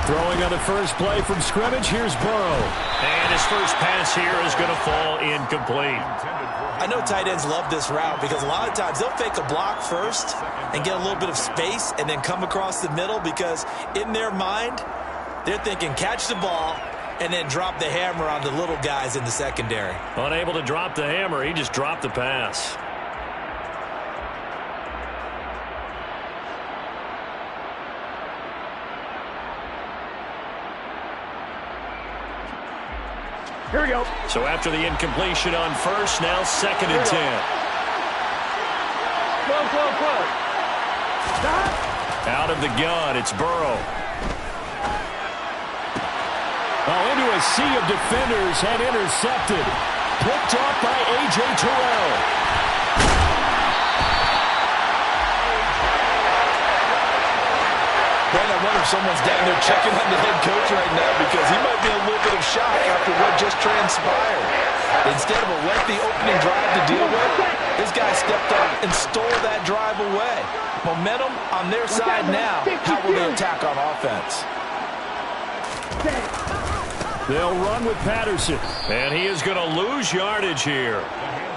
Throwing on the first play from scrimmage, here's Burrow. And his first pass here is going to fall incomplete. I know tight ends love this route because a lot of times they'll fake a block first and get a little bit of space and then come across the middle because in their mind, they're thinking catch the ball and then drop the hammer on the little guys in the secondary. Unable to drop the hammer, he just dropped the pass. Here we go. So after the incompletion on first, now 2nd and 10. Out of the gun, it's Burrow. Oh, into a sea of defenders and intercepted. Picked off by A.J. Terrell. Brent, I wonder if someone's down there checking on the head coach right now because he might be in a little bit of shock after what just transpired. Instead of a lengthy opening drive to deal with, this guy stepped up and stole that drive away. Momentum on their side now. How will they attack on offense? They'll run with Patterson. And he is going to lose yardage here.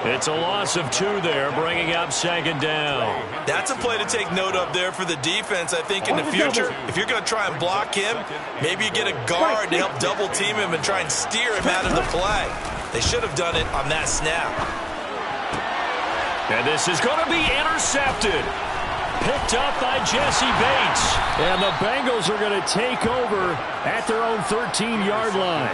It's a loss of 2 there, bringing up 2nd down. That's a play to take note of there for the defense. I think in the future, if you're going to try and block him, maybe you get a guard to help double team him and try and steer him out of the play. They should have done it on that snap. And this is going to be intercepted. Picked up by Jesse Bates. And the Bengals are going to take over at their own 13-yard line.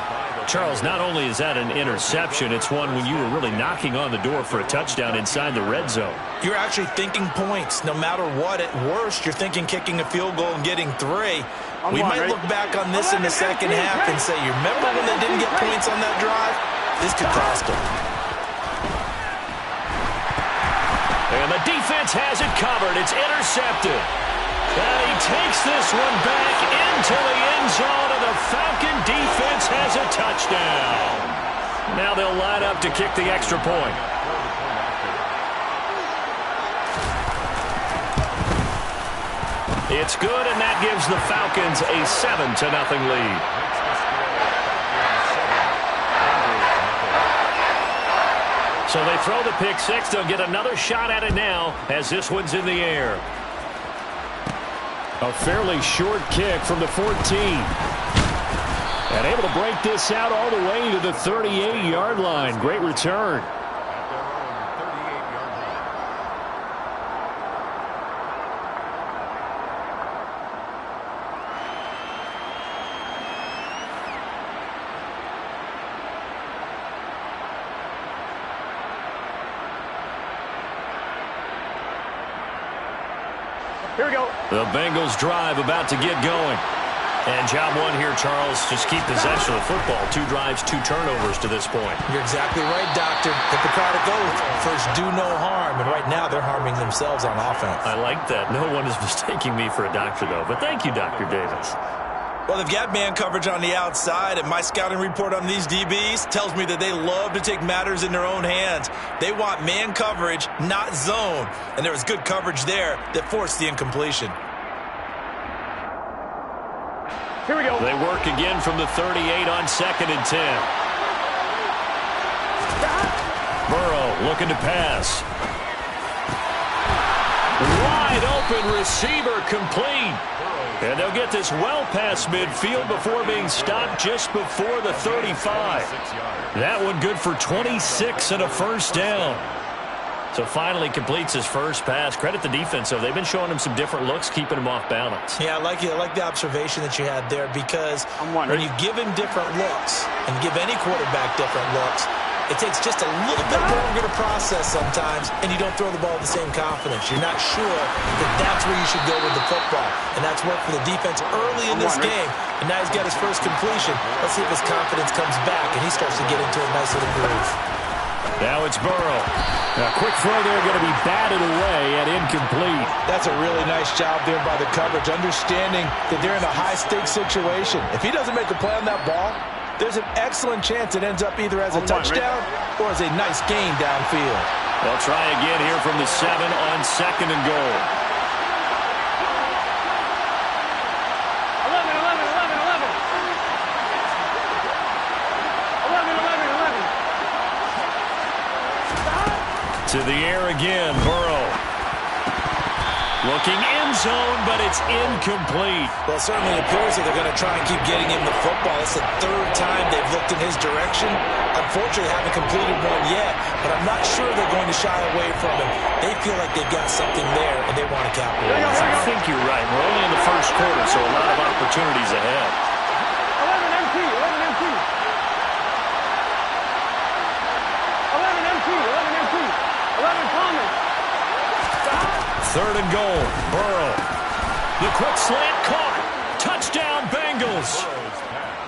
Charles, not only is that an interception, it's one when you were really knocking on the door for a touchdown inside the red zone. You're actually thinking points. No matter what, at worst, you're thinking kicking a field goal and getting 3. We might look back on this in the second half and say, you remember when they didn't get points on that drive? This could cost them. And the defense has it covered. It's intercepted. And he takes this one back into the end zone, and the Falcon defense has a touchdown. Now they'll line up to kick the extra point. It's good, and that gives the Falcons a 7-0 lead. So they throw the pick 6. They'll get another shot at it now as this one's in the air. A fairly short kick from the 14. And able to break this out all the way to the 38-yard line. Great return. Here we go. The Bengals drive about to get going. And job 1 here, Charles. Just keep possession of the football. 2 drives, 2 turnovers to this point. You're exactly right, Doctor. Hippocratic oath. First, do no harm. And right now, they're harming themselves on offense. I like that. No one is mistaking me for a doctor, though. But thank you, Dr. Davis. Well, they've got man coverage on the outside, and my scouting report on these DBs tells me that they love to take matters in their own hands. They want man coverage, not zone. And there was good coverage there that forced the incompletion. Here we go. They work again from the 38 on 2nd and 10. Burrow looking to pass. Wide open receiver complete. And they'll get this well past midfield before being stopped just before the 35. That one good for 26 and a first down. So finally completes his first pass. Credit the defense, though. They've been showing him some different looks, keeping him off balance. Yeah, I like the observation that you had there because when you give him different looks and give any quarterback different looks, it takes just a little bit longer to process sometimes, and you don't throw the ball with the same confidence. You're not sure that that's where you should go with the football. And that's worked for the defense early in this game. And now he's got his first completion. Let's see if his confidence comes back, and he starts to get into a nice little groove. Now it's Burrow. A quick throw there going to be batted away and incomplete. That's a really nice job there by the coverage, understanding that they're in a high-stakes situation. If he doesn't make a play on that ball, there's an excellent chance it ends up either as a touchdown or as a nice gain downfield. They'll try again here from the 7 on 2nd and goal. 11. To the air again, Burrow. Looking end zone, but it's incomplete. Well, it certainly appears that they're going to try and keep getting him the football. It's the 3rd time they've looked in his direction. Unfortunately, they haven't completed one yet, but I'm not sure they're going to shy away from him. They feel like they've got something there, and they want to capitalize. I think you're right. We're only in the first quarter, so a lot of opportunities ahead. 11 MT, 11 MT. 11 MT, 11 MT. 11 Thomas. 3rd and goal, Burrow. The quick slant caught. Touchdown, Bengals.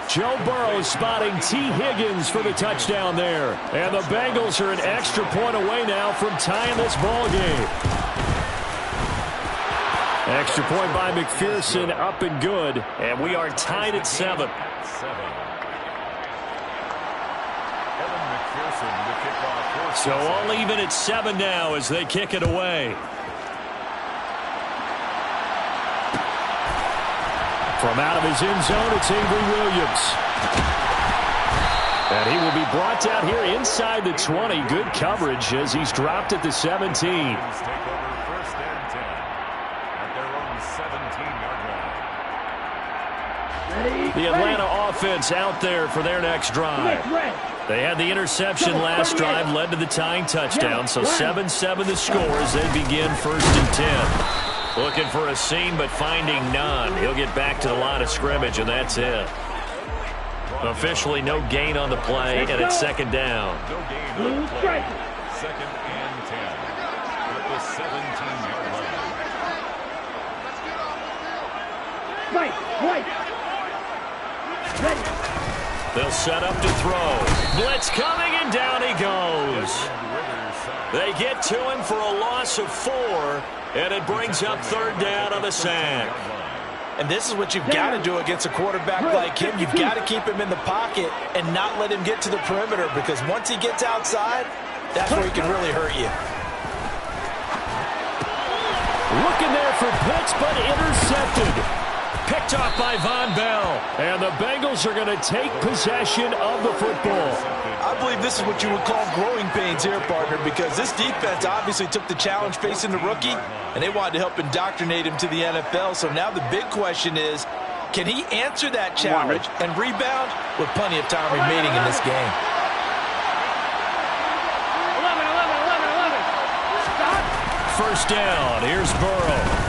Joe Burrow spotting T. Higgins for the touchdown there. And the Bengals are an extra point away now from tying this ball game. Extra point by McPherson, up and good. And we are tied at 7. So all even at 7 now as they kick it away. From out of his end zone, it's Avery Williams. And he will be brought down here inside the 20. Good coverage as he's dropped at the 17. The Atlanta offense out there for their next drive. They had the interception last drive, led to the tying touchdown. So 7-7 the score as they begin 1st and 10. Looking for a seam, but finding none. He'll get back to the line of scrimmage, and that's it. Officially no gain on the play, and it's 2nd down. No gain on the play. 2nd and 10 at the 17-yard line. Right. Ready. They'll set up to throw. Blitz coming, and down he goes. They get to him for a loss of 4, and it brings up 3rd down on the sack. And this is what you've got to do against a quarterback like him. You've got to keep him in the pocket and not let him get to the perimeter, because once he gets outside, that's where he can really hurt you. Looking there for Pitts, but intercepted. Picked off by Von Bell. And the Bengals are going to take possession of the football. I believe this is what you would call growing pains here, partner, because this defense obviously took the challenge facing the rookie, and they wanted to help indoctrinate him to the NFL. So now the big question is, can he answer that challenge and rebound with plenty of time remaining in this game? 11. 1st down. Here's Burrow.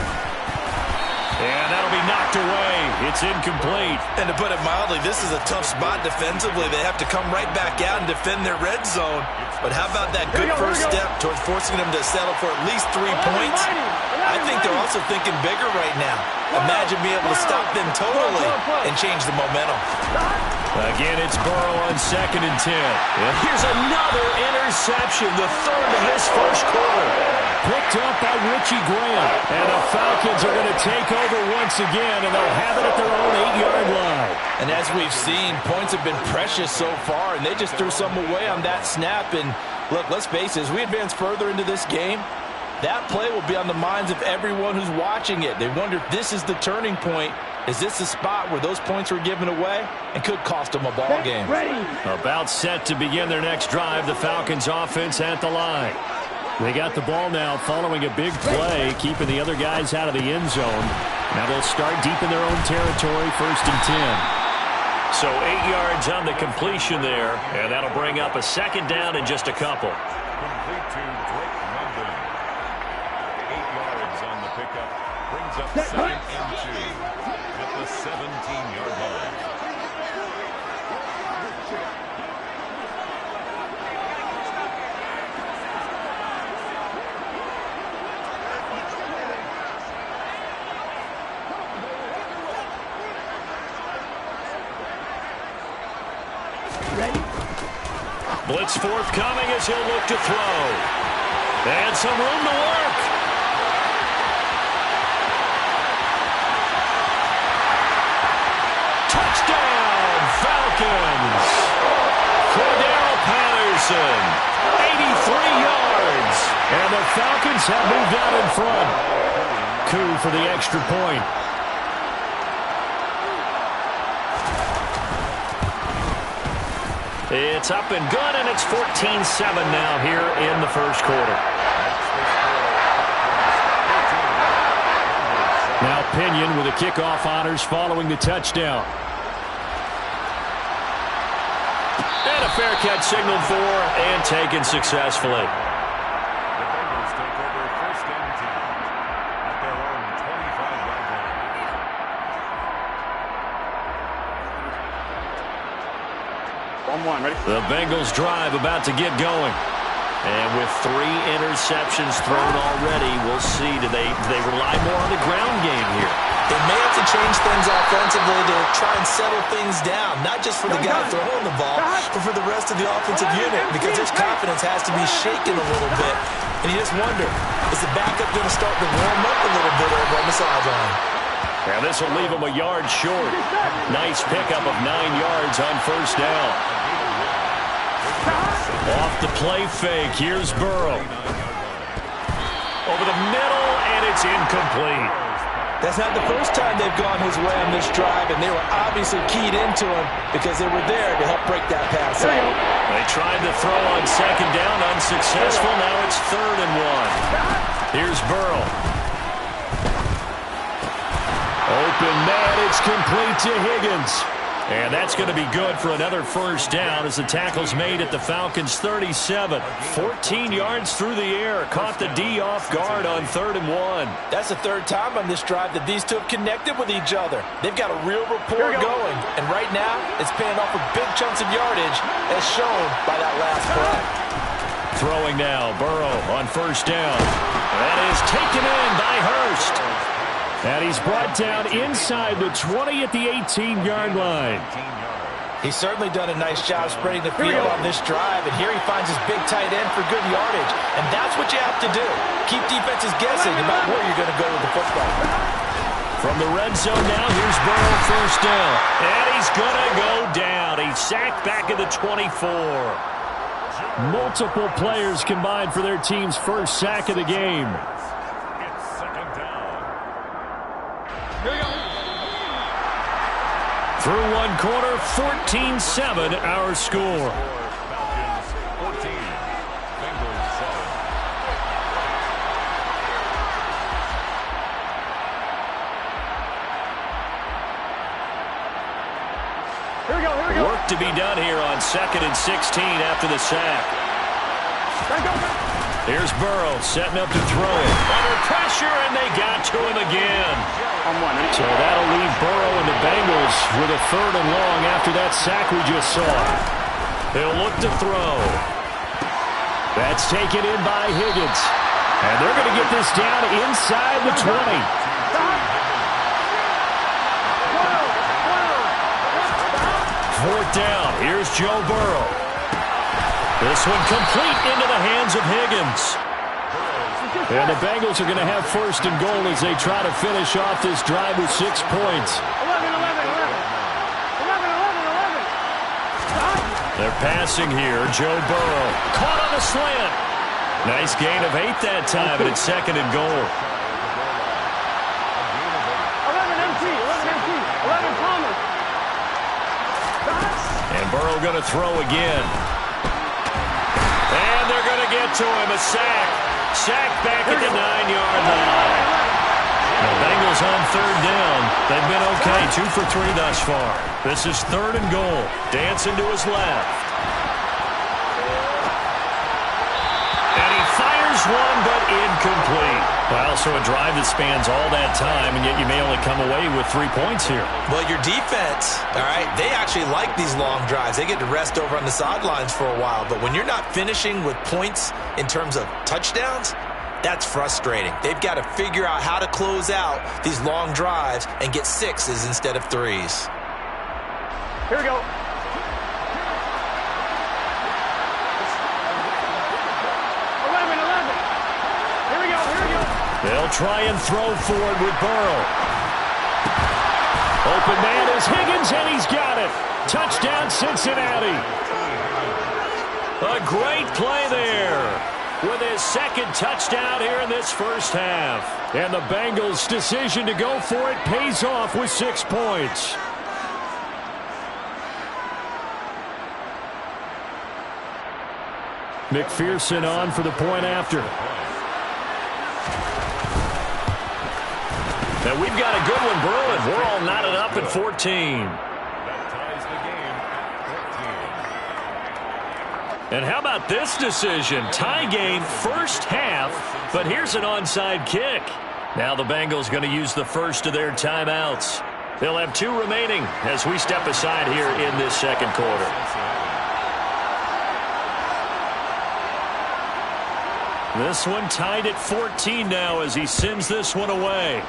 And that'll be knocked away. It's incomplete. And to put it mildly, this is a tough spot defensively. They have to come right back out and defend their red zone. But how about that good first step towards forcing them to settle for at least 3 points? I think they're also thinking bigger right now. Imagine being able to stop them totally and change the momentum. Again, it's Burrow on 2nd and 10. And here's another interception, the 3rd of this 1st quarter. Picked up by Richie Graham. And the Falcons are going to take over once again, and they'll have it at their own 8-yard line. And as we've seen, points have been precious so far, and they just threw some away on that snap. And look, let's face it, as we advance further into this game, that play will be on the minds of everyone who's watching it. They wonder if this is the turning point. Is this the spot where those points were given away and could cost them a ball game? About set to begin their next drive, the Falcons offense at the line. They got the ball now following a big play, keeping the other guys out of the end zone. Now they'll start deep in their own territory, 1st and 10. So 8 yards on the completion there, and that'll bring up a 2nd down in just a couple. Complete to Drake London. 8 yards on the pickup. Brings up 2nd and 2 at the 17-yard line. Blitz forthcoming as he'll look to throw. And some room to work. Touchdown, Falcons. Cordero Patterson, 83 yards. And the Falcons have moved out in front. Coup for the extra point. It's up and good, and it's 14-7 now here in the first quarter. Now Pinion with the kickoff honors following the touchdown. And a fair catch signaled for and taken successfully. The Bengals take over first and 10 at their own 25-yard line. 1-1, ready? The Bengals drive about to get going. And with 3 interceptions thrown already, we'll see. Do they rely more on the ground game here? They may have to change things offensively to try and settle things down, not just for the guy throwing the ball, but for the rest of the offensive unit, because his confidence has to be shaken a little bit. And you just wonder, is the backup going to start to warm up a little bit over on the sideline? Now this will leave him a yard short. Nice pickup of 9 yards on first down. Off the play fake. Here's Burrow. Over the middle, and it's incomplete. That's not the first time they've gone his way on this drive, and they were obviously keyed into him because they were there to help break that pass out. They tried to throw on second down, unsuccessful. Now it's 3rd and 1. Here's Burrow. Open man, it's complete to Higgins. And that's going to be good for another first down as the tackle's made at the Falcons' 37. 14 yards through the air. Caught the D off guard on 3rd and 1. That's the 3rd time on this drive that these two have connected with each other. They've got a real rapport going. And right now, it's paying off with big chunks of yardage, as shown by that last play. Throwing now, Burrow on first down. That is taken in by Hurst. And he's brought down inside the 20 at the 18-yard line. He's certainly done a nice job spreading the field on this drive, and here he finds his big tight end for good yardage. And that's what you have to do. Keep defenses guessing about where you're going to go with the football. From the red zone now, here's Burrow first down. And he's going to go down. He's sacked back at the 24. Multiple players combined for their team's first sack of the game. Through one quarter, 14-7 our score. Falcons 14, Bengals 7. Here we go. Work to be done here on 2nd and 16 after the sack. Here's Burrow setting up to throw it. Under pressure, and they got to him again. So that'll leave Burrow and the Bengals with a 3rd and long after that sack we just saw. They'll look to throw. That's taken in by Higgins. And they're going to get this down inside the 20. 4th down. Here's Joe Burrow. This one complete into the hands of Higgins. And the Bengals are going to have 1st and goal as they try to finish off this drive with 6 points. 11. They're passing here. Joe Burrow caught on the slant. Nice gain of 8 that time, and it's 2nd and goal. 11 MT. 11 Thomas. And Burrow going to throw again. And they're going to get to him. A sack. Sack back at the 9-yard line. The Bengals on 3rd down. They've been okay. 2 for 3 thus far. This is 3rd and goal. Dancing to his left. And he fires one, but incomplete. Well, so a drive that spans all that time, and yet you may only come away with 3 points here. Well, your defense, all right, they actually like these long drives. They get to rest over on the sidelines for a while. But when you're not finishing with points in terms of touchdowns, that's frustrating. They've got to figure out how to close out these long drives and get 6s instead of 3s. Here we go. 11. Here we go. They'll try and throw forward with Burrow. Open man is Higgins, and he's got it. Touchdown, Cincinnati. A great play there. with his second touchdown here in this first half. And the Bengals' decision to go for it pays off with 6 points. McPherson on for the point after. And we've got a good one brewing. We're all knotted up at 14. That ties the game at 14. And how about this decision? Tie game first half, but here's an onside kick. Now the Bengals going to use the first of their timeouts. They'll have 2 remaining as we step aside here in this second quarter. This one tied at 14 now as he sends this one away.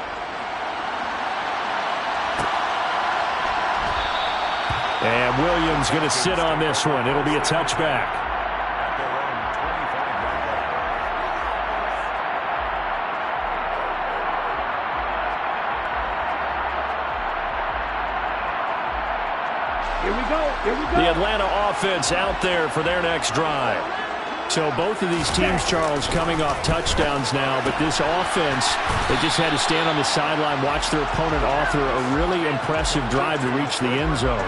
And Williams going to sit on this one. It'll be a touchback. Here we go. Here we go. The Atlanta offense out there for their next drive. So both of these teams, Charles, coming off touchdowns now, but this offense, they just had to stand on the sideline, watch their opponent author a really impressive drive to reach the end zone.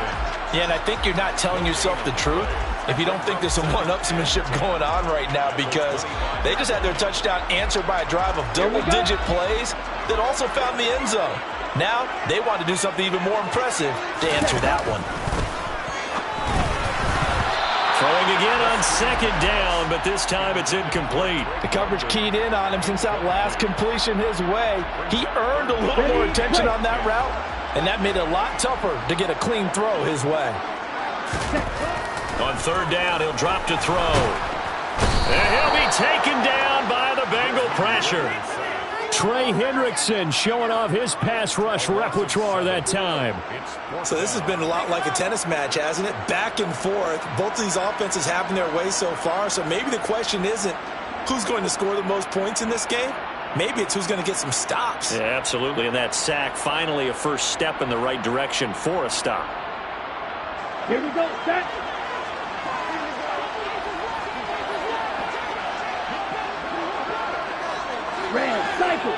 Yeah, and I think you're not telling yourself the truth if you don't think there's some one-upsmanship going on right now, because they just had their touchdown answered by a drive of double-digit plays that also found the end zone. Now they want to do something even more impressive to answer that one. Throwing again on second down, but this time it's incomplete. The coverage keyed in on him since that last completion his way. He earned a little more attention on that route, and that made it a lot tougher to get a clean throw his way. On third down, he'll drop to throw. And he'll be taken down by the Bengal pressure. Trey Hendrickson showing off his pass rush repertoire that time. So this has been a lot like a tennis match, hasn't it? Back and forth. Both of these offenses having their way so far. So maybe the question isn't who's going to score the most points in this game. Maybe it's who's going to get some stops. Yeah, absolutely. And that sack, finally a first step in the right direction for a stop. Here we go. Set. Red cycle.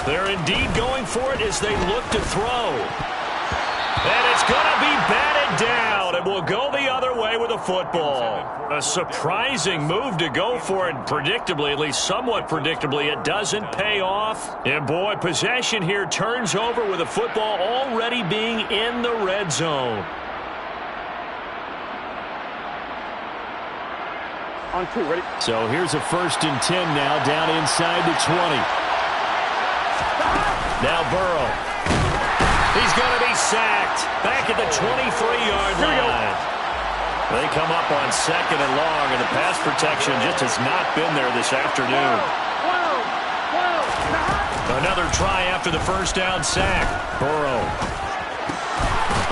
They're indeed going for it as they look to throw. And it's going to be batted down, and will go the other way with a football. A surprising move to go for it. Predictably, at least somewhat predictably, it doesn't pay off. And boy, possession here turns over with the football already being in the red zone. On 2, ready? So here's a 1st and 10 now, down inside the 20. Now Burrow. He's going to be sacked back at the 23-yard line. They come up on 2nd and long, and the pass protection just has not been there this afternoon. Another try after the first down sack. Burrow.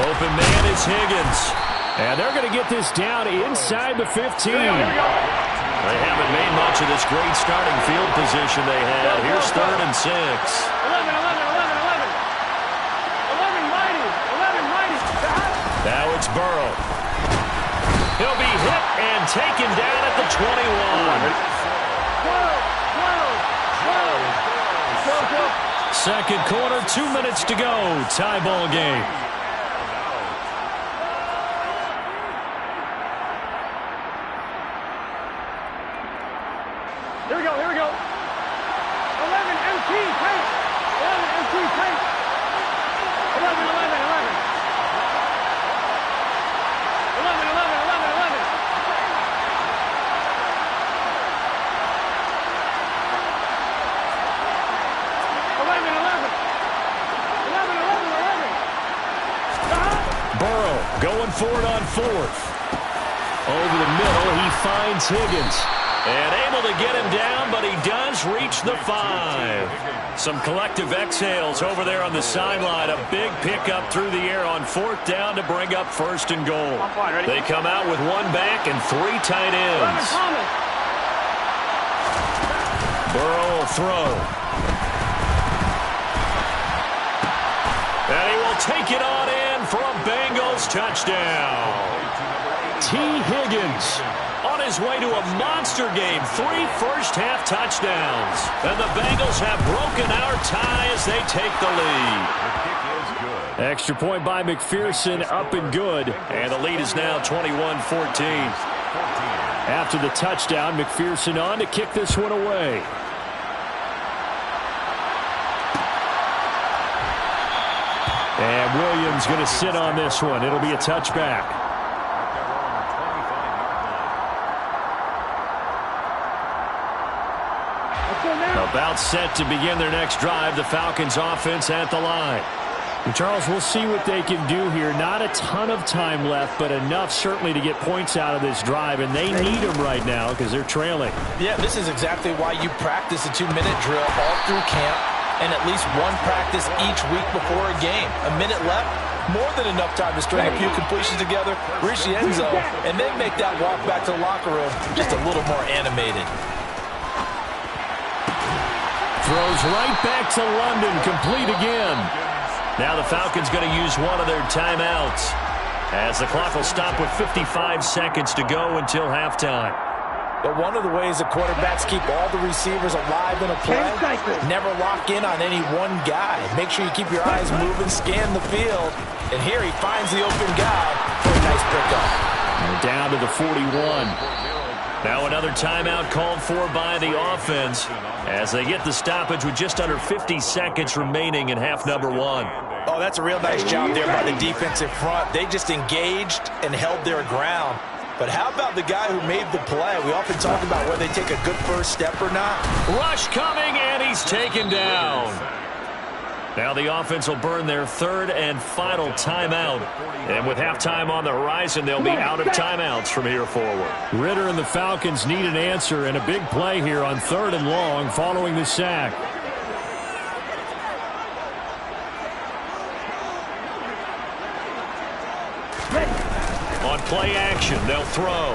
Open man is Higgins. And they're going to get this down inside the 15. They haven't made much of this great starting field position they had. Here's 3rd and 6. 11 mighty. Now it's Burrow. He'll be hit and taken down at the 21. Second quarter, 2 minutes to go. Tie ball game. Here we go. 11 MT tank. 11 MT tank. 11. 11. Burrow going for it on 4th. Over the middle, he finds Higgins. And able to get him down, but he does reach the 5. Some collective exhales over there on the sideline. A big pickup through the air on 4th down to bring up 1st and goal. They come out with 1 back and 3 tight ends. Burrow will throw. And he will take it on in for a Bengals touchdown. T. Higgins on his way to a monster game. 3 first-half touchdowns. And the Bengals have broken our tie as they take the lead. The kick is good. Extra point by McPherson, up and good. And the lead is now 21-14. After the touchdown, McPherson on to kick this one away. And Williams going to sit on this one. It'll be a touchback. About set to begin their next drive. The Falcons offense at the line. And Charles, we'll see what they can do here. Not a ton of time left, but enough certainly to get points out of this drive. And they need them right now because they're trailing. Yeah, this is exactly why you practice a 2-minute drill all through camp and at least one practice each week before a game. A minute left, more than enough time to string a few completions together, reach the end zone, and then make that walk back to the locker room just a little more animated. Throws right back to London, complete again. Now the Falcons going to use one of their timeouts as the clock will stop with 55 seconds to go until halftime. But one of the ways that quarterbacks keep all the receivers alive in a play, never lock in on any one guy. Make sure you keep your eyes moving, scan the field. And here he finds the open guy for a nice pickup. And down to the 41. Now another timeout called for by the offense as they get the stoppage with just under 50 seconds remaining in half number 1. Oh, that's a real nice job there by the defensive front. They just engaged and held their ground. But how about the guy who made the play? We often talk about whether they take a good first step or not. Rush coming, and he's taken down. Now the offense will burn their third and final timeout. And with halftime on the horizon, they'll be out of timeouts from here forward. Ritter and the Falcons need an answer and a big play here on 3rd and long following the sack. On play action, they'll throw.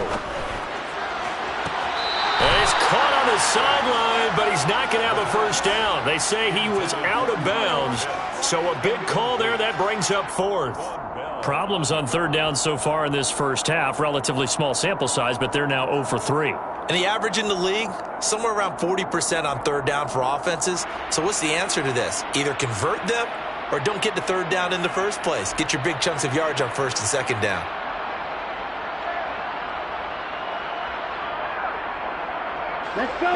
And he's caught on the sideline, but he's not going to have a first down. They say he was out of bounds, so a big call there. That brings up 4th. Problems on 3rd down so far in this first half. Relatively small sample size, but they're now 0 for 3. And the average in the league, somewhere around 40% on 3rd down for offenses. So what's the answer to this? Either convert them or don't get to 3rd down in the first place. Get your big chunks of yards on 1st and 2nd down. Let's go.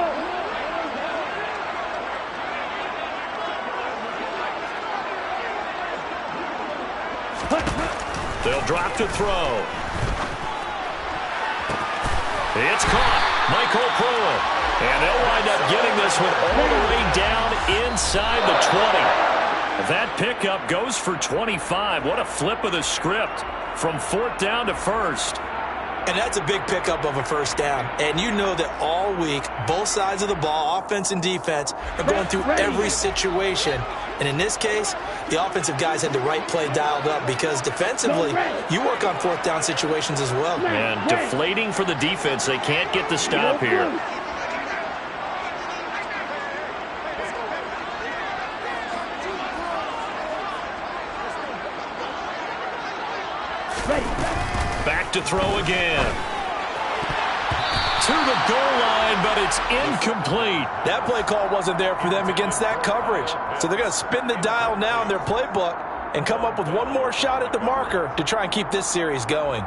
They'll drop to throw. It's caught. Michael Pruitt. And they'll wind up getting this one all the way down inside the 20. That pickup goes for 25. What a flip of the script from 4th down to 1st. And that's a big pickup of a first down. And you know that all week, both sides of the ball, offense and defense, are going through every situation. And in this case, the offensive guys had the right play dialed up because defensively, you work on 4th down situations as well. And deflating for the defense. They can't get the stop here. Back to throw again. To the goal line, but it's incomplete. That play call wasn't there for them against that coverage. So they're going to spin the dial now in their playbook and come up with one more shot at the marker to try and keep this series going.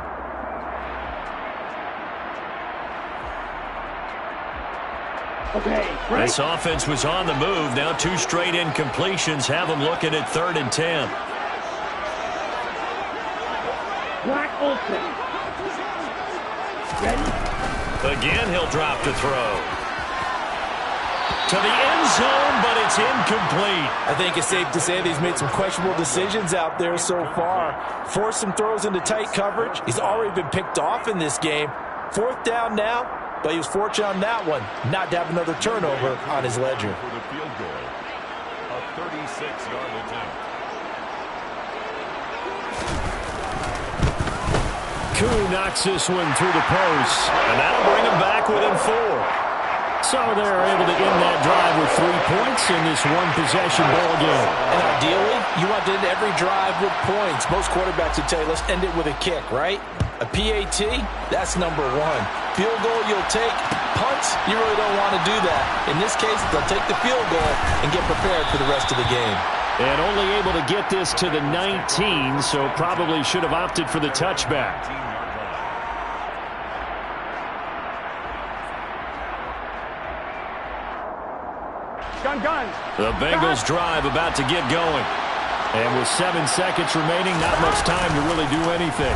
This offense was on the move. Now 2 straight incompletions have them looking at 3rd and 10. Black open. Ready? Again, he'll drop to throw. To the end zone, but it's incomplete. I think it's safe to say that he's made some questionable decisions out there so far. Forced some throws into tight coverage. He's already been picked off in this game. 4th down now, but he was fortunate on that one not to have another turnover on his ledger. For the field goal, a 36-yard attempt. Koo knocks this one through the post, and that'll bring him back within 4. So they're able to end that drive with 3 points in this one-possession ball game. And ideally, you want to end every drive with points. Most quarterbacks would tell you, let's end it with a kick, right? A PAT, that's number one. Field goal you'll take. Punts, you really don't want to do that. In this case, they'll take the field goal and get prepared for the rest of the game. And only able to get this to the 19, so probably should have opted for the touchback. Gun. The Bengals drive about to get going. And with 7 seconds remaining, not much time to really do anything.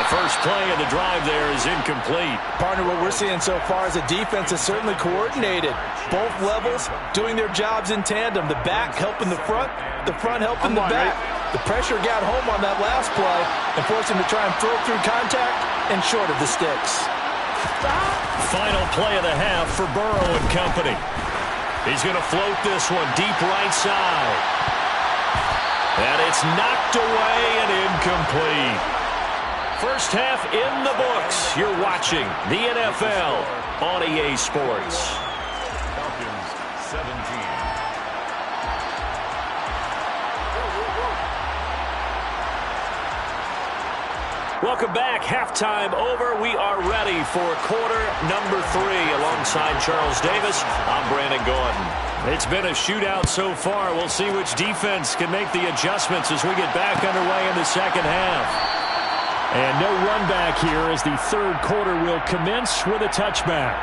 The first play of the drive there is incomplete. Partner, what we're seeing so far is the defense is certainly coordinated. Both levels doing their jobs in tandem. The back helping the front helping the back. The pressure got home on that last play and forced him to try and throw through contact and short of the sticks. Final play of the half for Burrow and company. He's going to float this one deep right side. And it's knocked away and incomplete. First half in the books. You're watching the NFL on EA Sports. Falcons 17. Welcome back. Halftime over. We are ready for quarter number 3. Alongside Charles Davis, I'm Brandon Gordon. It's been a shootout so far. We'll see which defense can make the adjustments as we get back underway in the second half. And no run back here as the third quarter will commence with a touchback.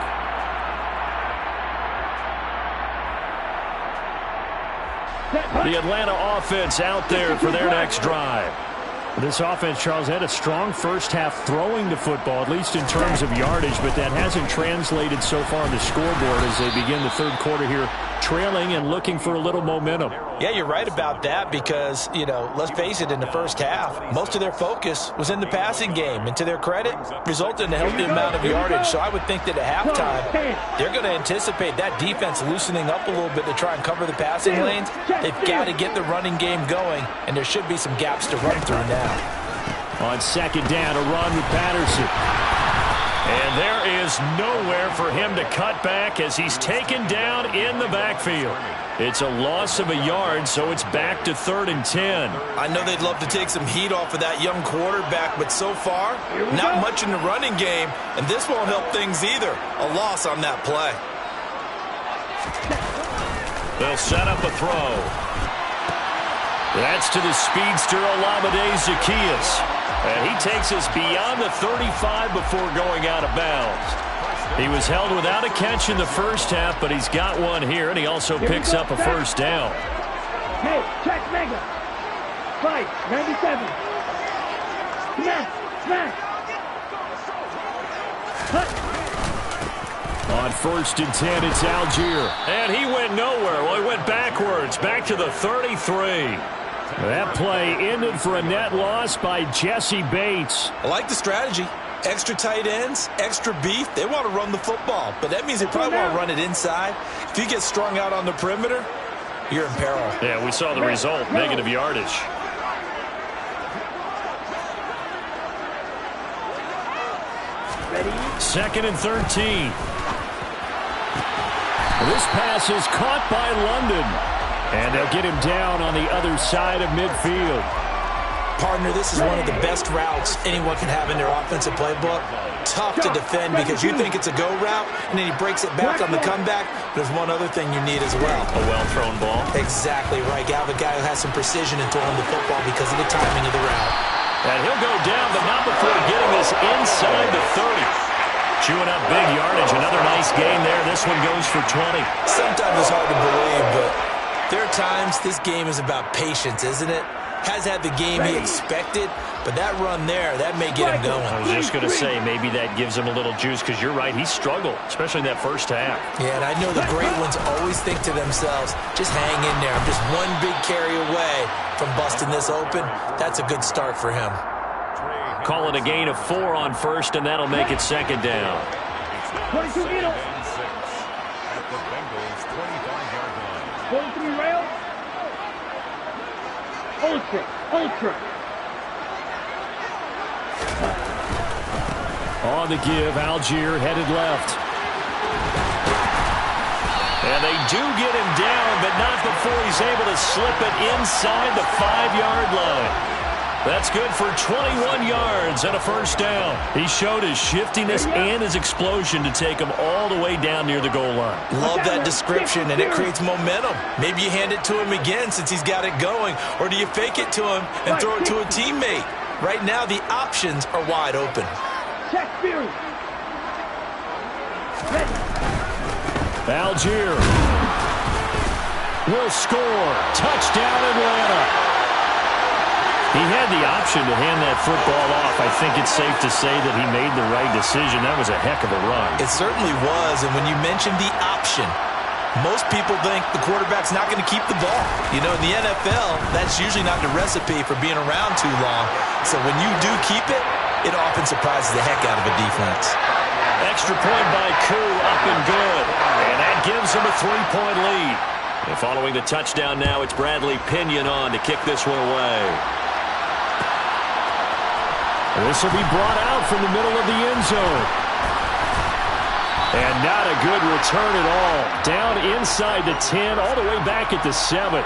The Atlanta offense out there for their next drive. This offense, Charles, had a strong first half throwing the football, at least in terms of yardage, but that hasn't translated so far on the scoreboard as they begin the third quarter here, trailing and looking for a little momentum. Yeah, you're right about that because, let's face it, in the first half, most of their focus was in the passing game. And to their credit, resulted in a healthy amount of yardage. So I would think that at halftime, they're going to anticipate that defense loosening up a little bit to try and cover the passing lanes. They've got to get the running game going, and there should be some gaps to run through now. On second down, a run with Patterson. And there is nowhere for him to cut back as he's taken down in the backfield. It's a loss of a yard, so it's back to 3rd and 10. I know they'd love to take some heat off of that young quarterback, but so far, not much in the running game, and this won't help things either. A loss on that play. They'll set up a throw. That's to the speedster Olamide Zaccheaus. And he takes us beyond the 35 before going out of bounds. He was held without a catch in the first half, but he's got one here, and he also picks up a first down. Hey, check Mega. 5, 97. Smash. On 1st and 10, it's Algier. And he went nowhere. Well, he went backwards, back to the 33. That play ended for a net loss by Jesse Bates. I like the strategy. Extra tight ends, extra beef. They want to run the football, but that means they probably want to run it inside. If you get strung out on the perimeter, you're in peril. Yeah, we saw the result, negative yardage. Ready? 2nd and 13. This pass is caught by London. And they'll get him down on the other side of midfield. Partner, this is one of the best routes anyone can have in their offensive playbook. Tough to defend because you think it's a go route, and then he breaks it back on the comeback. There's one other thing you need as well. A well-thrown ball. Exactly right. You have a guy who has some precision in throwing the football because of the timing of the route. And he'll go down, but not before getting this inside the 30. Chewing up big yardage. Another nice gain there. This one goes for 20. Sometimes it's hard to believe, but there are times this game is about patience, isn't it? Has had the game he expected, but that run there, that may get him going. I was just going to say, maybe that gives him a little juice, because you're right, he struggled, especially in that first half. Yeah, and I know the great ones always think to themselves, just hang in there. I'm just one big carry away from busting this open. That's a good start for him. Call it a gain of 4 on 1st, and that'll make it 2nd down. 22 middle. At the Bengals' 25-yard line. 43 rail. Ultra. On the give, Algier headed left. And they do get him down, but not before he's able to slip it inside the 5-yard line. That's good for 21 yards and a first down. He showed his shiftiness and his explosion to take him all the way down near the goal line. Love that description, and it creates momentum. Maybe you hand it to him again since he's got it going, or do you fake it to him and throw it to a teammate? Right now, the options are wide open. Check Fury. Algier will score. Touchdown, Atlanta. He had the option to hand that football off. I think it's safe to say that he made the right decision. That was a heck of a run. It certainly was, and when you mentioned the option, most people think the quarterback's not going to keep the ball. You know, in the NFL, that's usually not the recipe for being around too long. So when you do keep it, it often surprises the heck out of a defense. Extra point by Koo, up and good. And that gives him a 3-point lead. And following the touchdown now, it's Bradley Pinion on to kick this one away. This will be brought out from the middle of the end zone. And not a good return at all. Down inside the 10, all the way back at the 7.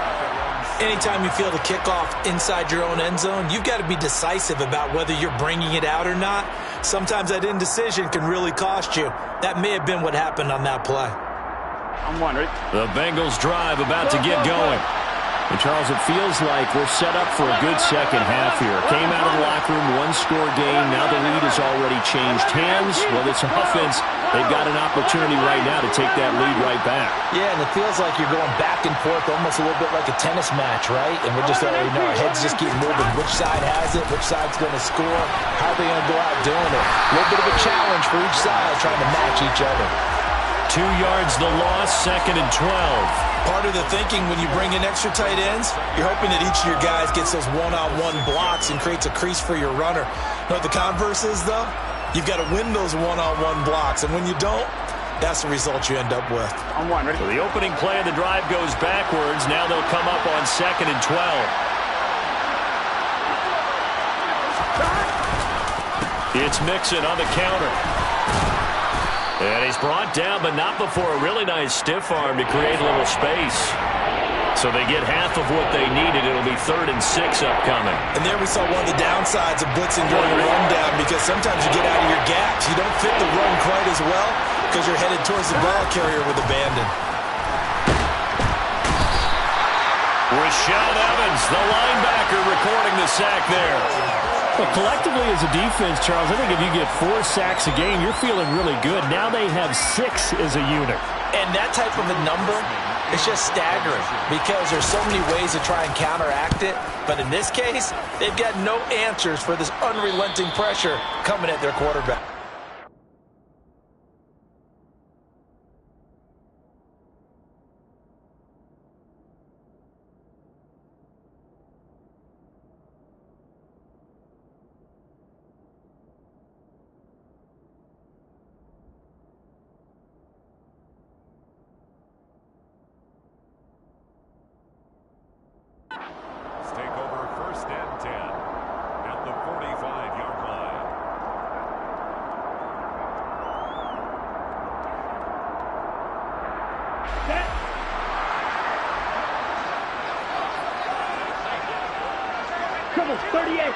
Anytime you feel the kickoff inside your own end zone, you've got to be decisive about whether you're bringing it out or not. Sometimes that indecision can really cost you. That may have been what happened on that play. I'm wondering. The Bengals drive about to get going. And, Charles, it feels like we're set up for a good second half here. Came out of the locker room, one-score game. Now the lead has already changed hands. Well, it's offense. They've got an opportunity right now to take that lead right back. Yeah, and it feels like you're going back and forth almost a little bit like a tennis match, right? And we're just already know our heads just keep moving. Which side has it? Which side's going to score? How are they going to go out doing it? A little bit of a challenge for each side trying to match each other. 2 yards the loss, 2nd and 12. Part of the thinking when you bring in extra tight ends, you're hoping that each of your guys gets those one-on-one blocks and creates a crease for your runner. You know what the converse is, though? You've got to win those one-on-one blocks, and when you don't, that's the result you end up with. I'm wondering. So the opening play of the drive goes backwards. Now they'll come up on 2nd and 12. It's Mixon on the counter. And he's brought down, but not before a really nice stiff arm to create a little space. So they get half of what they needed. It'll be 3rd and 6 upcoming. And there we saw one of the downsides of blitzing during a rundown, because sometimes you get out of your gaps. You don't fit the run quite as well because you're headed towards the ball carrier with abandon. Rashaan Evans, the linebacker, recording the sack there. Well, collectively as a defense, Charles, I think if you get 4 sacks a game, you're feeling really good. Now they have 6 as a unit. And that type of a number, it's just staggering because there's so many ways to try and counteract it. But in this case, they've got no answers for this unrelenting pressure coming at their quarterback. Take over 1st and 10 at the 45-yard line. Set. Triple 38.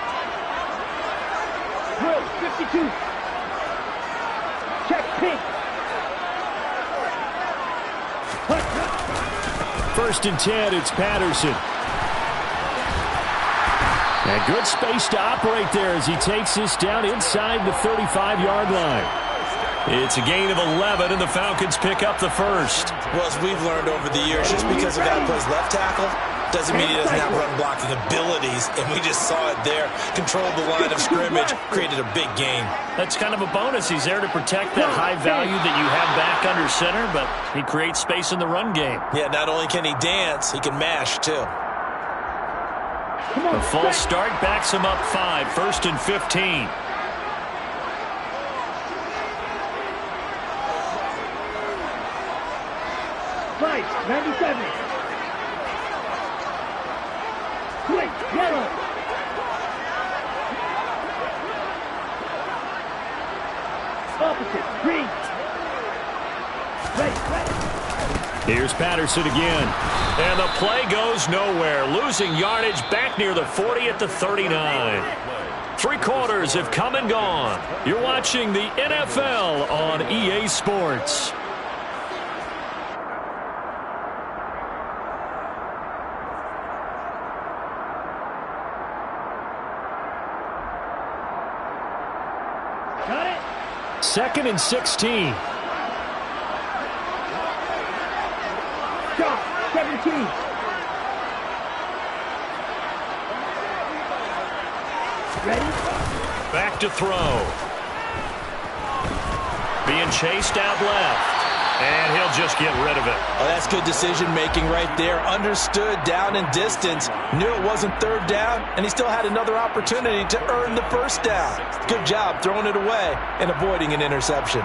Drill 52. Check pink. 1st and 10, it's Patterson. And good space to operate there as he takes this down inside the 35-yard line. It's a gain of 11, and the Falcons pick up the first. Well, as we've learned over the years, just because a guy plays left tackle doesn't mean he doesn't have run-blocking abilities, and we just saw it there. Controlled the line of scrimmage, created a big game. That's kind of a bonus. He's there to protect that high value that you have back under center, but he creates space in the run game. Yeah, not only can he dance, he can mash, too. A false start backs him up 5, 1st and 15. Right, 97. Quick, yellow. Opposite, green. Ready. Here's Patterson again. And the play goes nowhere. Losing yardage back near the 40 at the 39. 3 quarters have come and gone. You're watching the NFL on EA Sports. Got it. 2nd and 16. Stop. 17. Ready? Back to throw. Being chased out left. And he'll just get rid of it. Oh, that's good decision-making right there. Understood down and distance. Knew it wasn't 3rd down, and he still had another opportunity to earn the 1st down. Good job throwing it away and avoiding an interception.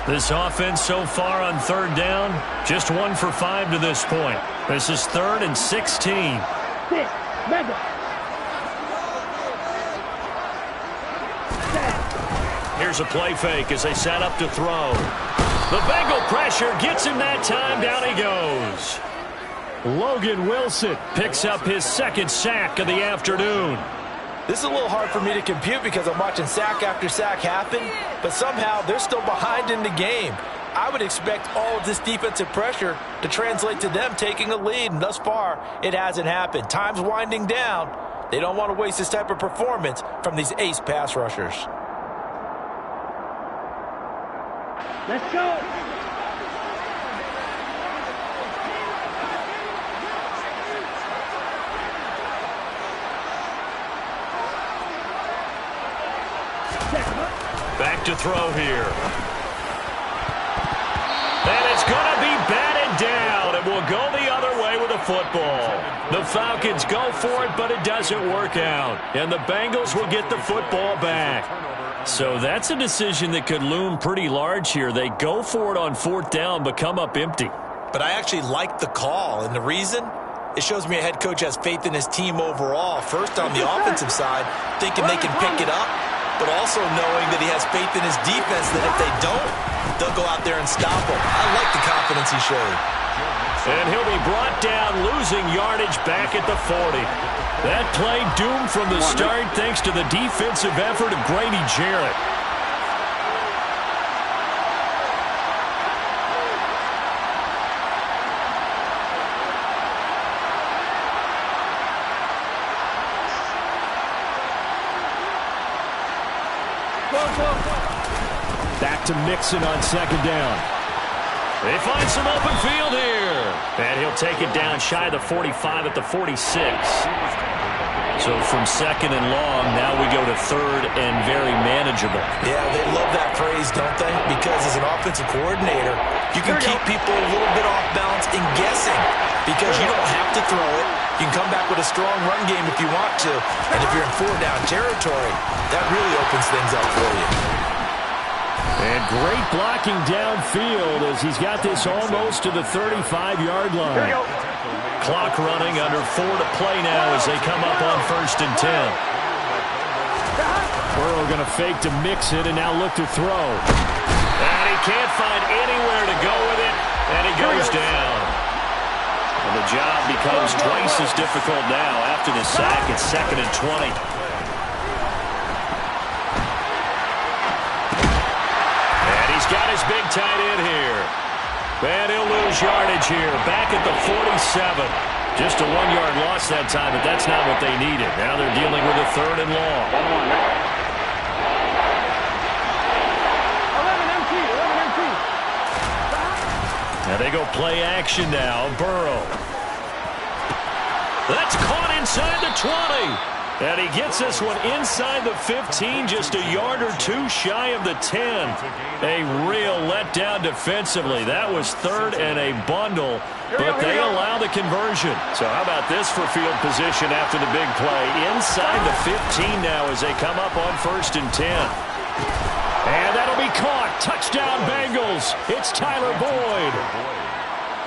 This offense so far on 3rd down, just 1 for 5 to this point. This is 3rd and 16. Here's a play fake as they set up to throw. The Bengal pressure gets him that time. Down he goes. Logan Wilson picks up his 2nd sack of the afternoon. This is a little hard for me to compute because I'm watching sack after sack happen, but somehow they're still behind in the game. I would expect all of this defensive pressure to translate to them taking a lead, and thus far, it hasn't happened. Time's winding down. They don't want to waste this type of performance from these ace pass rushers. Let's go. Back to throw here. And it's going to be batted down, and will go the other way with the football. The Falcons go for it, but it doesn't work out. And the Bengals will get the football back. So that's a decision that could loom pretty large here. They go for it on 4th down, but come up empty. But I actually like the call, and the reason? It shows me a head coach has faith in his team overall. First on the offensive side, thinking they can pick it up, but also knowing that he has faith in his defense that if they don't, they'll go out there and stop him. I like the confidence he showed. And he'll be brought down, losing yardage back at the 40. That play doomed from the start thanks to the defensive effort of Grady Jarrett. Back to Mixon on 2nd down. They find some open field here. And he'll take it down shy of the 45 at the 46. So from 2nd and long, now we go to 3rd and very manageable. Yeah, they love that phrase, don't they? Because as an offensive coordinator, you can keep people a little bit off balance and guessing because you don't have to throw it. You can come back with a strong run game if you want to. And if you're in 4-down territory, that really opens things up for you. And great blocking downfield as he's got this almost to the 35-yard line. Clock running, under 4 to play now as they come up on 1st and 10. Burrow going to fake to mix it and now look to throw. And he can't find anywhere to go with it, and he goes down. And the job becomes twice as difficult now after the sack. It's 2nd and 20. Got his big tight end here. And he'll lose yardage here. Back at the 47. Just a 1-yard loss that time, but that's not what they needed. Now they're dealing with a 3rd and long. 11 empty. Now they go play action now. Burrow. That's caught inside the 20. And he gets this one inside the 15, just a yard or 2 shy of the 10. A real letdown defensively. That was 3rd and a bundle, but they allow the conversion. So how about this for field position after the big play? Inside the 15 now as they come up on 1st and 10. And that'll be caught. Touchdown Bengals. It's Tyler Boyd.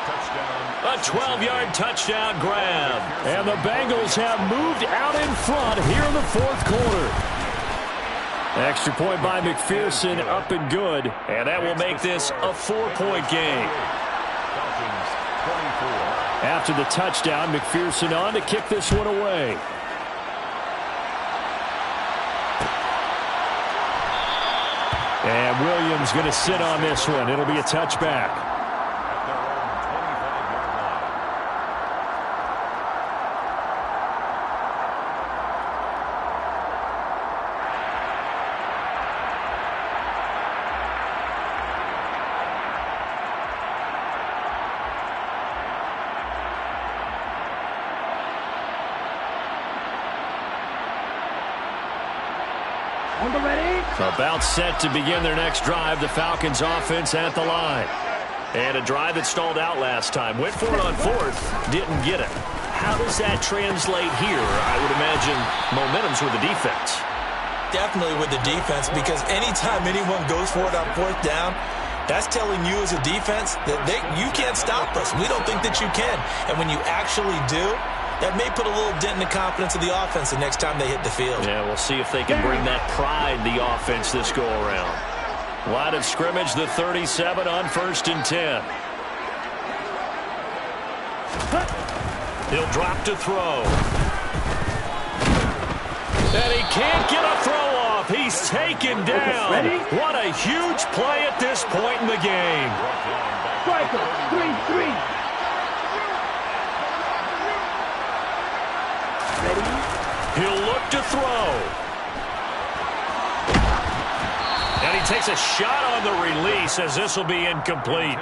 Touchdown A 12-yard touchdown grab. And the Bengals have moved out in front here in the fourth quarter. Extra point by McPherson, up and good. And that will make this a 4-point game. After the touchdown, McPherson on to kick this one away. And Williams going to sit on this one. It'll be a touchback. About set to begin their next drive. The Falcons offense at the line. And a drive that stalled out last time. Went for it on fourth. Didn't get it. How does that translate here? I would imagine momentum's with the defense. Definitely with the defense, because anytime anyone goes for it on fourth down, that's telling you as a defense that you can't stop us. We don't think that you can. And when you actually do, that may put a little dent in the confidence of the offense the next time they hit the field. Yeah, we'll see if they can bring that pride, the offense, this go-around. Line of scrimmage, the 37 on 1st and 10. He'll drop to throw. And he can't get a throw off. He's taken down. What a huge play at this point in the game. Striker, 3-3. He'll look to throw. And he takes a shot on the release as this will be incomplete.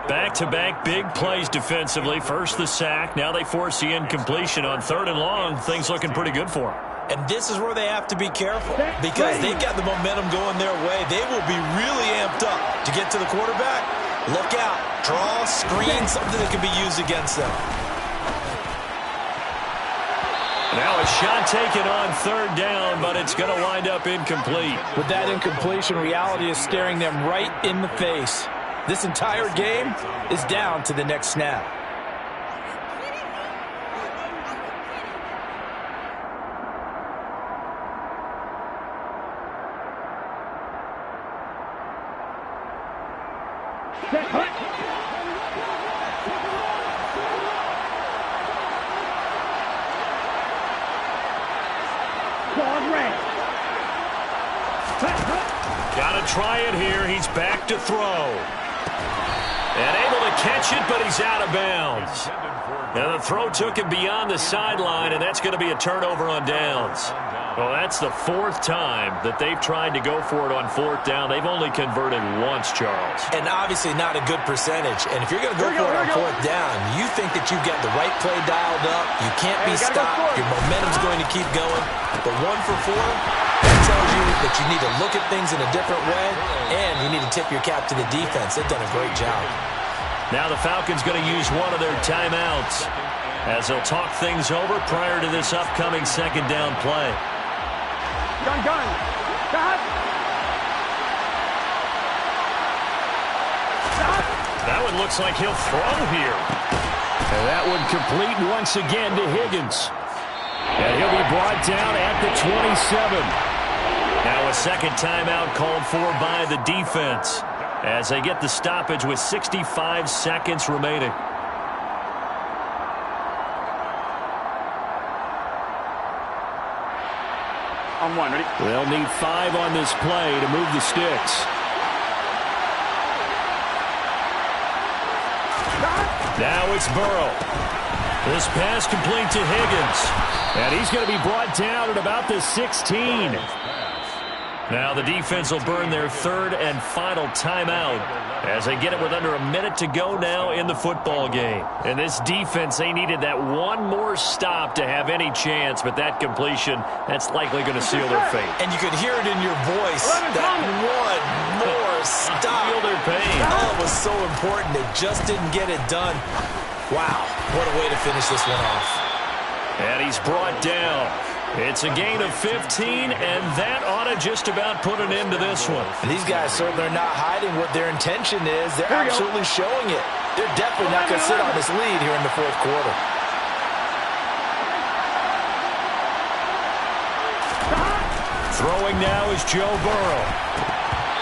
Back-to-back big plays defensively. First the sack. Now they force the incompletion on 3rd and long. Things looking pretty good for them. And this is where they have to be careful, because they've got the momentum going their way. They will be really amped up to get to the quarterback. Look out. Draw, screen, something that can be used against them. Now a shot taken on 3rd down, but it's going to wind up incomplete. With that incompletion, reality is staring them right in the face. This entire game is down to the next snap. Got to try it here. He's back to throw. And able to catch it, but he's out of bounds. And the throw took him beyond the sideline, and that's going to be a turnover on downs. Well, that's the 4th time that they've tried to go for it on 4th down. They've only converted once, Charles. And obviously not a good percentage. And if you're going to go for it on 4th down, you think that you've got the right play dialed up. You can't be stopped. Your momentum's going to keep going. But 1 for 4, that tells you that you need to look at things in a different way, and you need to tip your cap to the defense. They've done a great job. Now the Falcons going to use one of their timeouts as they'll talk things over prior to this upcoming 2nd down play. Gun. That one looks like he'll throw here. And that one complete once again to Higgins. And he'll be brought down at the 27. Now a 2nd timeout called for by the defense as they get the stoppage with 65 seconds remaining. On 1, ready? They'll need 5 on this play to move the sticks. Now it's Burrow. This pass complete to Higgins. And he's going to be brought down at about the 16. Now the defense will burn their 3rd and final timeout as they get it with under a minute to go now in the football game. And this defense, they needed that one more stop to have any chance, but that completion, that's likely going to seal their fate. And you could hear it in your voice, that one more stop. Feel their pain. Oh, it was so important. They just didn't get it done. Wow, what a way to finish this one off. And he's brought down. It's a gain of 15, and that ought to just about put an end to this one. And these guys certainly are not hiding what their intention is. They're absolutely showing it. They're definitely not going to sit on this lead here in the fourth quarter. Throwing now is Joe Burrow.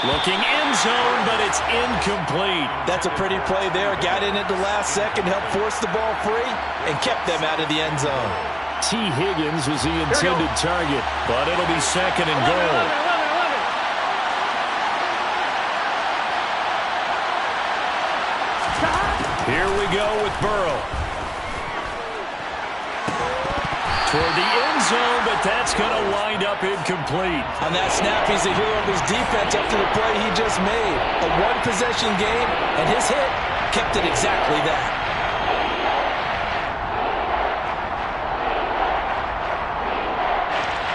Looking end zone, but it's incomplete. That's a pretty play there. Got in at the last second, helped force the ball free, and kept them out of the end zone. T. Higgins was the intended target, but it'll be second and goal. Here we go with Burrow. Toward the end zone, but that's going to wind up incomplete. On that snap, he's a hero of his defense after the play he just made. A one-possession game, and his hit kept it exactly that.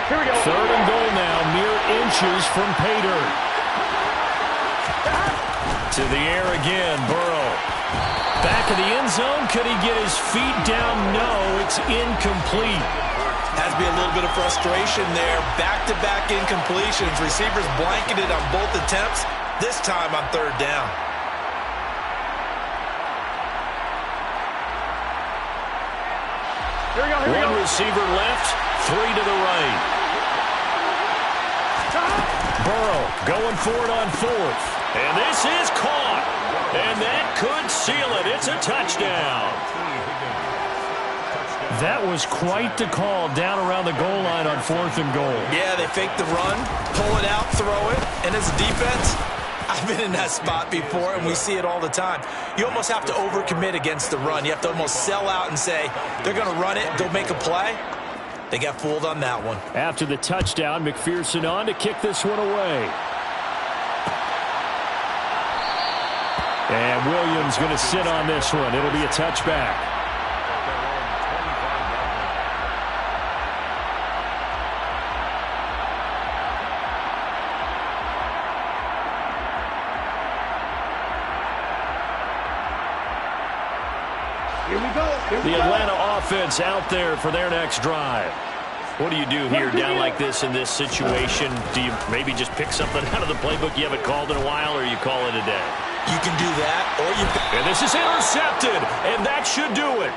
Here we go. Third and goal now, mere inches from pay dirt. To the air again, Burrow. Back in the end zone, could he get his feet down? No, it's incomplete. Has to be a little bit of frustration there. Back-to-back incompletions. Receivers blanketed on both attempts, this time on third down. Here we go. One receiver left, three to the right. Burrow going for it on fourth. And this is caught. And that could seal it. It's a touchdown. That was quite the call down around the goal line on fourth and goal. Yeah, they fake the run, pull it out, throw it, and as a defense, I've been in that spot before, and we see it all the time. You almost have to overcommit against the run. You have to almost sell out and say, they're going to run it, go make a play. They got fooled on that one. After the touchdown, McPherson on to kick this one away. And Williams going to sit on this one. It'll be a touchback. Here we go. The Atlanta offense out there for their next drive. What do you do here down like this in this situation? Do you maybe just pick something out of the playbook you haven't called in a while, or you call it a day? You can do that, or you can... And this is intercepted, and that should do it.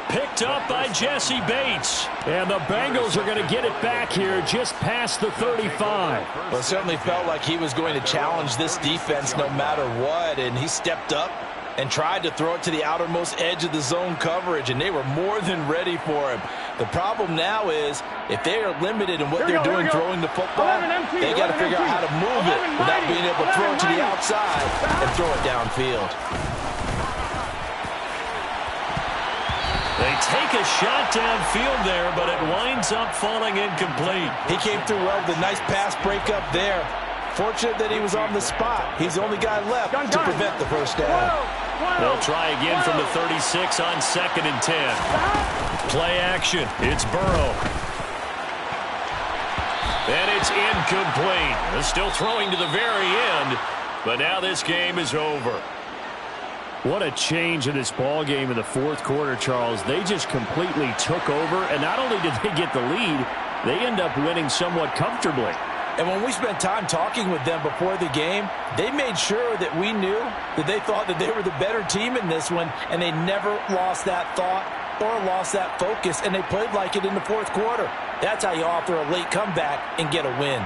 Picked up by Jesse Bates. And the Bengals are going to get it back here just past the 35. Well, it certainly felt like he was going to challenge this defense no matter what, and he stepped up and tried to throw it to the outermost edge of the zone coverage, and they were more than ready for him. The problem now is, if they are limited in what they're doing throwing the football, they got to figure out how to move it without being able to throw it to the outside and throw it downfield. They take a shot downfield there, but it winds up falling incomplete. He came through well with a nice pass breakup there. Fortunate that he was on the spot. He's the only guy left to prevent the first down. They'll try again from the 36 on 2nd and 10. Play action. It's Burrow. And it's incomplete. They're still throwing to the very end, but now this game is over. What a change in this ball game in the fourth quarter, Charles. They just completely took over, and not only did they get the lead, they end up winning somewhat comfortably. And when we spent time talking with them before the game, they made sure that we knew that they thought that they were the better team in this one, and they never lost that thought or lost that focus, and they played like it in the fourth quarter. That's how you offer a late comeback and get a win.